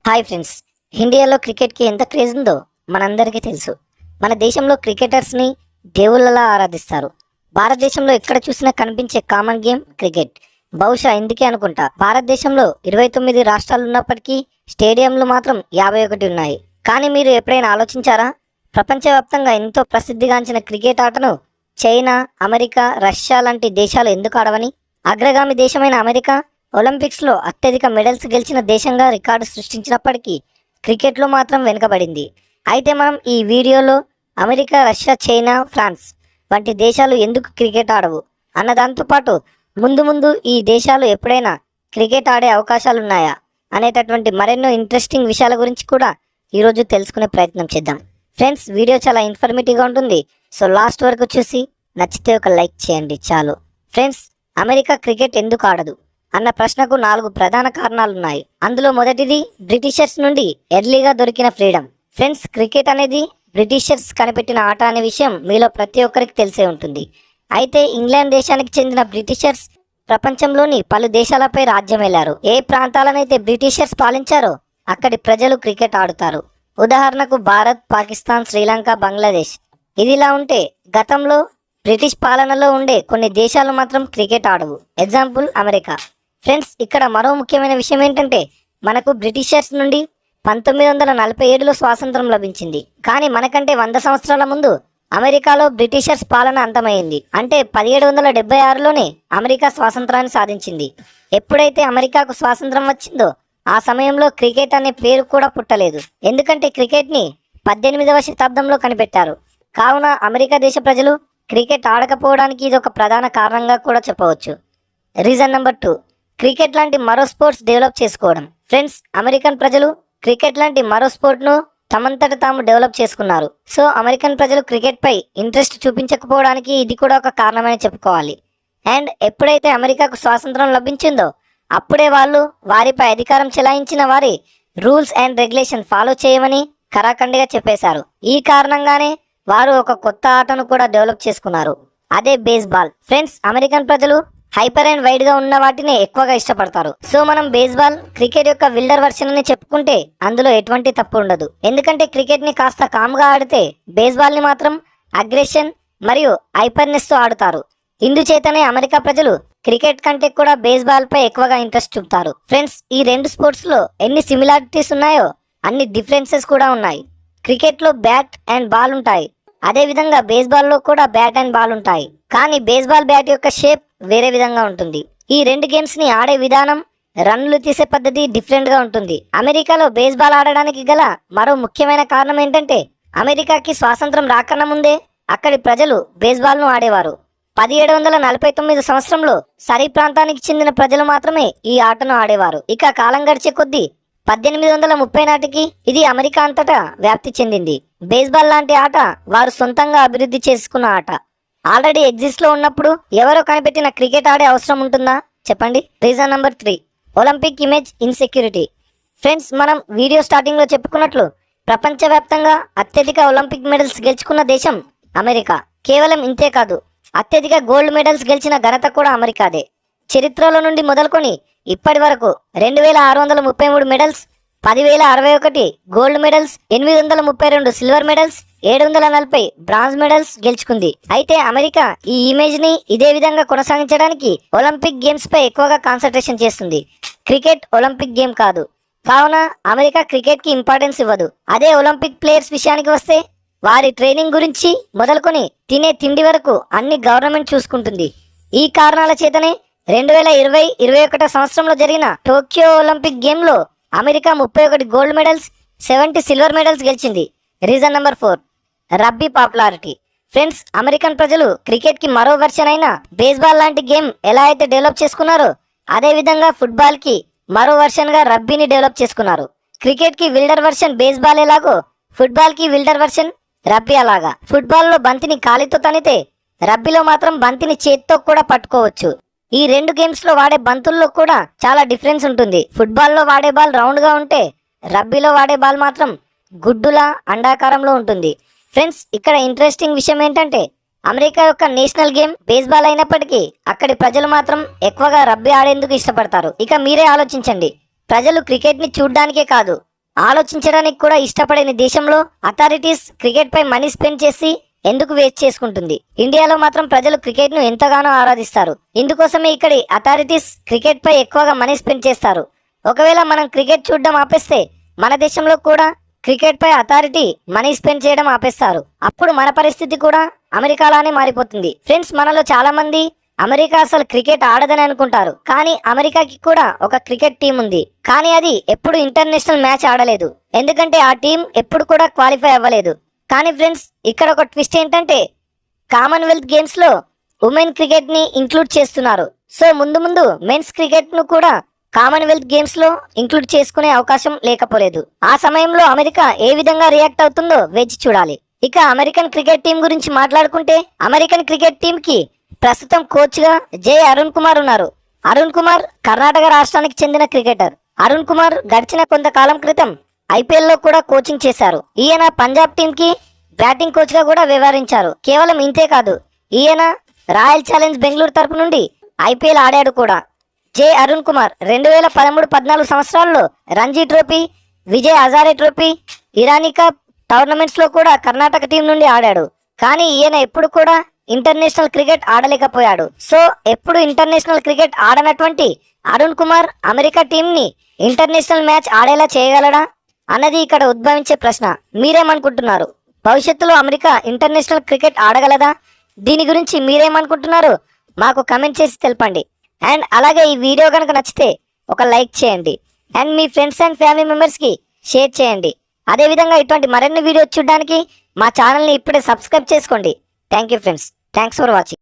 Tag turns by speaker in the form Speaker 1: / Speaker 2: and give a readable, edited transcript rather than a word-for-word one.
Speaker 1: Hi friends. ఇండియాలో క్రికెట్కి ఎంత క్రేజ్ ఉందో మనందరికీ తెలుసు. మన దేశంలో క్రికెటర్స్ని దేవుళ్ళలా ఆరాధిస్తారు. భారతదేశంలో ఎక్కడ చూసినా కనిపించే కామన్ గేమ్ క్రికెట్. బహుశా ఇందుకే అనుకుంటా భారతదేశంలో 29 రాష్ట్రాలు ఉన్నప్పటికీ స్టేడియంలు మాత్రం 51 ఉన్నాయి. కానీ మీరు ఎప్పుడైనా ఆలోచించారా? ప్రపంచవ్యాప్తంగా ఎంతో ప్రసిద్ధిగాంచిన క్రికెట్ ఆటను చైనా, అమెరికా, రష్యా లాంటి దేశాలు ఎందుకు ఆడవని? అగ్రగామి దేశమైన అమెరికా ఒలింపిక్స్లో అత్యధిక మెడల్స్ గెలిచిన దేశంగా రికార్డు సృష్టించినప్పటికీ క్రికెట్లో మాత్రం వెనుకబడింది. అయితే మనం ఈ వీడియోలో అమెరికా, రష్యా, చైనా, ఫ్రాన్స్ వంటి దేశాలు ఎందుకు క్రికెట్ ఆడవు అన్న దాంతోపాటు ముందు ఈ దేశాలు ఎప్పుడైనా క్రికెట్ ఆడే అవకాశాలున్నాయా అనేటటువంటి మరెన్నో ఇంట్రెస్టింగ్ విషయాల గురించి కూడా ఈరోజు తెలుసుకునే ప్రయత్నం చేద్దాం. ఫ్రెండ్స్, వీడియో చాలా ఇన్ఫర్మేటివ్గా ఉంటుంది. సో లాస్ట్ వరకు చూసి నచ్చితే ఒక లైక్ చేయండి చాలు. ఫ్రెండ్స్, అమెరికా క్రికెట్ ఎందుకు ఆడదు అన్న ప్రశ్నకు 4 ప్రధాన కారణాలున్నాయి. అందులో మొదటిది బ్రిటిషర్స్ నుండి ఎర్లీగా దొరికిన ఫ్రీడమ్. ఫ్రెండ్స్, క్రికెట్ అనేది బ్రిటిషర్స్ కనిపెట్టిన ఆట అనే విషయం మీలో ప్రతి ఒక్కరికి తెలిసే ఉంటుంది. అయితే ఇంగ్లాండ్ దేశానికి చెందిన బ్రిటిషర్స్ ప్రపంచంలోని పలు దేశాలపై రాజ్యం వెళ్లారు. ఏ ప్రాంతాలనైతే బ్రిటిషర్స్ పాలించారో అక్కడి ప్రజలు క్రికెట్ ఆడుతారు. ఉదాహరణకు భారత్, పాకిస్తాన్, శ్రీలంక, బంగ్లాదేశ్. ఇదిలా ఉంటే గతంలో బ్రిటిష్ పాలనలో ఉండే కొన్ని దేశాలు మాత్రం క్రికెట్ ఆడవు. Example America. ఫ్రెండ్స్, ఇక్కడ మరో ముఖ్యమైన విషయం ఏంటంటే మనకు బ్రిటిషర్స్ నుండి 1947లో స్వాతంత్రం లభించింది. కానీ మనకంటే 100 సంవత్సరాల ముందు అమెరికాలో బ్రిటిషర్స్ పాలన అంతమైంది. అంటే 1776లోనే అమెరికా స్వాతంత్రాన్ని సాధించింది. ఎప్పుడైతే అమెరికాకు స్వాతంత్రం వచ్చిందో ఆ సమయంలో క్రికెట్ అనే పేరు కూడా పుట్టలేదు. ఎందుకంటే క్రికెట్ని 18వ శతాబ్దంలో కనిపెట్టారు. కావున అమెరికా దేశ ప్రజలు క్రికెట్ ఆడకపోవడానికి ఇది ఒక ప్రధాన కారణంగా కూడా చెప్పవచ్చు. రీజన్ నెంబర్ 2, క్రికెట్ లాంటి మరో స్పోర్ట్స్ డెవలప్ చేసుకోవడం. ఫ్రెండ్స్, అమెరికన్ ప్రజలు క్రికెట్ లాంటి మరో స్పోర్ట్ను తమంతట తాము డెవలప్ చేసుకున్నారు. సో అమెరికన్ ప్రజలు క్రికెట్ పై ఇంట్రెస్ట్ చూపించకపోవడానికి ఇది కూడా ఒక కారణమని చెప్పుకోవాలి. అండ్ ఎప్పుడైతే అమెరికాకు స్వాతంత్రం లభించిందో అప్పుడే వాళ్ళు వారిపై అధికారం చెలాయించిన వారి రూల్స్ అండ్ రెగ్యులేషన్ ఫాలో చేయమని కరాఖండిగా చెప్పేశారు. ఈ కారణంగానే వారు ఒక కొత్త ఆటను కూడా డెవలప్ చేసుకున్నారు, అదే బేస్బాల్. ఫ్రెండ్స్, అమెరికన్ ప్రజలు హైపర్ అండ్ వైడ్ గా ఉన్న వాటిని ఎక్కువగా ఇష్టపడతారు. సో మనం బేస్బాల్ క్రికెట్ యొక్క విల్డర్ వర్షన్ అని చెప్పుకుంటే అందులో ఎటువంటి తప్పు ఉండదు. ఎందుకంటే క్రికెట్ ని కాస్త కామ్గా ఆడితే బేస్బాల్ ని మాత్రం అగ్రెషన్ మరియు హైపర్నెస్ తో ఆడుతారు. ఇందుచేతనే అమెరికా ప్రజలు క్రికెట్ కంటే కూడా బేస్బాల్ పై ఎక్కువగా ఇంట్రెస్ట్ చూపుతారు. ఫ్రెండ్స్, ఈ రెండు స్పోర్ట్స్ లో ఎన్ని సిమిలారిటీస్ ఉన్నాయో అన్ని డిఫరెన్సెస్ కూడా ఉన్నాయి. క్రికెట్ లో బ్యాట్ అండ్ బాల్ ఉంటాయి, అదే విధంగా బేస్బాల్ లో కూడా బ్యాట్ అండ్ బాల్ ఉంటాయి. కానీ బేస్బాల్ బ్యాట్ యొక్క షేప్ వేరే విధంగా ఉంటుంది. ఈ రెండు గేమ్స్ ని ఆడే విధానం, రన్లు తీసే పద్ధతి డిఫరెంట్ గా ఉంటుంది. అమెరికాలో బేస్బాల్ ఆడడానికి గల మరో ముఖ్యమైన కారణం ఏంటంటే అమెరికాకి స్వాతంత్రం రాకన్నా ముందే అక్కడి ప్రజలు బేస్బాల్ ను ఆడేవారు. 1749 సంవత్సరంలో సరీ ప్రాంతానికి చెందిన ప్రజలు మాత్రమే ఈ ఆటను ఆడేవారు. ఇక కాలం గడిచే కొద్దీ 1830 నాటికి ఇది అమెరికా అంతటా వ్యాప్తి చెందింది. బేస్బాల్ లాంటి ఆట వారు సొంతంగా అభివృద్ధి చేసుకున్న ఆట. ఆల్రెడీ ఎగ్జిస్ట్ లో ఉన్నప్పుడు ఎవరో కనిపెట్టిన క్రికెట్ ఆడే అవసరం ఉంటుందా చెప్పండి. Reason number 3, Olympic image insecurity. Friends, మనం వీడియో స్టార్టింగ్ లో చెప్పుకున్నట్లు ప్రపంచవ్యాప్తంగా అత్యధిక ఒలింపిక్ మెడల్స్ గెలుచుకున్న దేశం అమెరికా. కేవలం ఇంతే కాదు, అత్యధిక గోల్డ్ మెడల్స్ గెలిచిన ఘనత కూడా అమెరికాదే. చరిత్రలో నుండి మొదలుకొని ఇప్పటి వరకు 2633 medals, 10,061 gold medals, 832 silver medals, 740 bronze medals గెలుచుకుంది. అయితే అమెరికా ఈ ఇమేజ్ ని ఇదే విధంగా కొనసాగించడానికి ఒలింపిక్ గేమ్స్ పై ఎక్కువగా కాన్సన్ట్రేషన్ చేస్తుంది. క్రికెట్ ఒలింపిక్ గేమ్ కాదు, కావున అమెరికా క్రికెట్ కి ఇంపార్టెన్స్ ఇవ్వదు. అదే ఒలింపిక్ ప్లేయర్స్ విషయానికి వస్తే వారి ట్రైనింగ్ గురించి మొదలుకొని తినే తిండి వరకు అన్ని గవర్నమెంట్ చూసుకుంటుంది. ఈ కారణాల చేతనే 2020-21 సంవత్సరంలో జరిగిన టోక్యో ఒలింపిక్ గేమ్ లో America 31 gold medals, 70 silver medals గెలిచింది. రీజన్ నెంబర్ 4, రబ్బీ పాపులారిటీ. ఫ్రెండ్స్, అమెరికన్ ప్రజలు క్రికెట్ కి మరో వెర్షన్ అయిన బేస్బాల్ లాంటి గేమ్ ఎలా అయితే డెవలప్ చేసుకున్నారో అదే విధంగా ఫుట్బాల్ కి మరో వెర్షన్ గా రబ్బీని డెవలప్ చేసుకున్నారు. క్రికెట్ కి విల్డర్ వెర్షన్ బేస్బాల్ ఎలాగో ఫుట్బాల్ కి విల్డర్ వెర్షన్ రబ్బీ అలాగా. ఫుట్బాల్ లో బంతిని కాలితో తనితే రబ్బీలో మాత్రం బంతిని చేత్తో కూడా పట్టుకోవచ్చు. ఈ రెండు గేమ్స్ లో వాడే బంతుల్లో కూడా చాలా డిఫరెన్స్ ఉంటుంది. ఫుట్బాల్ లో వాడే బాల్ రౌండ్ గా ఉంటే రబ్బీలో వాడే బాల్ మాత్రం గుడ్డులా అండాకారంలో ఉంటుంది. ఫ్రెండ్స్, ఇక్కడ ఇంట్రెస్టింగ్ విషయం ఏంటంటే అమెరికా యొక్క నేషనల్ గేమ్ బేస్బాల్ అయినప్పటికీ అక్కడి ప్రజలు మాత్రం ఎక్కువగా రబ్బీ ఆడేందుకు ఇష్టపడతారు. ఇక మీరే ఆలోచించండి, ప్రజలు క్రికెట్ ని చూడ్డానికే కాదు ఆలోచించడానికి కూడా ఇష్టపడని దేశంలో అథారిటీస్ క్రికెట్ పై మనీ స్పెండ్ చేసి ఎందుకు వేస్ట్ చేసుకుంటుంది? ఇండియాలో మాత్రం ప్రజలు క్రికెట్ ను ఎంతగానో ఆరాధిస్తారు. ఇందుకోసమే ఇక్కడి అథారిటీస్ క్రికెట్ పై ఎక్కువగా మనీ స్పెండ్ చేస్తారు. ఒకవేళ మనం క్రికెట్ చూడడం ఆపేస్తే మన దేశంలో కూడా క్రికెట్ పై అథారిటీ మనీ స్పెండ్ చేయడం ఆపేస్తారు. అప్పుడు మన పరిస్థితి కూడా అమెరికాలానే మారిపోతుంది. ఫ్రెండ్స్, మనలో చాలా మంది అమెరికా అసలు క్రికెట్ ఆడదని అనుకుంటారు. కానీ అమెరికాకి కూడా ఒక క్రికెట్ టీం ఉంది. కానీ అది ఎప్పుడు ఇంటర్నేషనల్ మ్యాచ్ ఆడలేదు. ఎందుకంటే ఆ టీం ఎప్పుడు కూడా క్వాలిఫై అవ్వలేదు. కానీ ఫ్రెండ్స్, ఇక్కడ ఒక ట్విస్ట్ ఏంటంటే కామన్వెల్త్ గేమ్స్ లో ఉమెన్ క్రికెట్ ని ఇంక్లూడ్ చేస్తున్నారు. సో ముందు ముందు మెన్స్ క్రికెట్ ను కూడా కామన్వెల్త్ గేమ్స్ లో ఇంక్లూడ్ చేసుకునే అవకాశం లేకపోలేదు. ఆ సమయంలో అమెరికా ఏ విధంగా రియాక్ట్ అవుతుందో వేచి చూడాలి. ఇక అమెరికన్ క్రికెట్ టీం గురించి మాట్లాడుకుంటే అమెరికన్ క్రికెట్ టీం కి ప్రస్తుతం కోచ్ గా జే అరుణ్ కుమార్ ఉన్నారు. అరుణ్ కుమార్ కర్ణాటక రాష్ట్రానికి చెందిన క్రికెటర్. అరుణ్ కుమార్ గడిచిన కొంతకాలం క్రితం ఐపీఎల్ లో కూడా కోచింగ్ చేశారు. ఈయన పంజాబ్ టీం కి బ్యాటింగ్ కోచ్ గా కూడా వ్యవహరించారు. కేవలం ఇంతే కాదు, ఈయన రాయల్ ఛాలెంజ్ బెంగళూరు తరపు నుండి ఐపీఎల్ ఆడాడు కూడా. జే అరుణ్ కుమార్ 2013-14 సంవత్సరాల్లో Ranji trophy, Vijay Hazare trophy, Irani cup tournaments లో కూడా కర్ణాటక టీం నుండి ఆడాడు. కానీ ఈయన ఎప్పుడు కూడా ఇంటర్నేషనల్ క్రికెట్ ఆడలేకపోయాడు. సో ఎప్పుడు ఇంటర్నేషనల్ క్రికెట్ ఆడనటువంటి అరుణ్ కుమార్ అమెరికా టీం ని ఇంటర్నేషనల్ మ్యాచ్ ఆడేలా చేయగలడా అన్నది ఇక్కడ ఉద్భవించే ప్రశ్న. మీరేమనుకుంటున్నారు? భవిష్యత్తులో అమెరికా ఇంటర్నేషనల్ క్రికెట్ ఆడగలదా? దీని గురించి మీరేమనుకుంటున్నారు? మాకు కమెంట్ చేసి తెలపండి. అండ్ అలాగే ఈ వీడియో కనుక నచ్చితే ఒక లైక్ చేయండి. And me friends and family మెంబర్స్కి షేర్ చేయండి. అదేవిధంగా ఇటువంటి మరిన్ని వీడియోస్ చూడడానికి మా ఛానల్ని ఇప్పుడే సబ్స్క్రైబ్ చేసుకోండి. Thank you friends. Thanks for watching.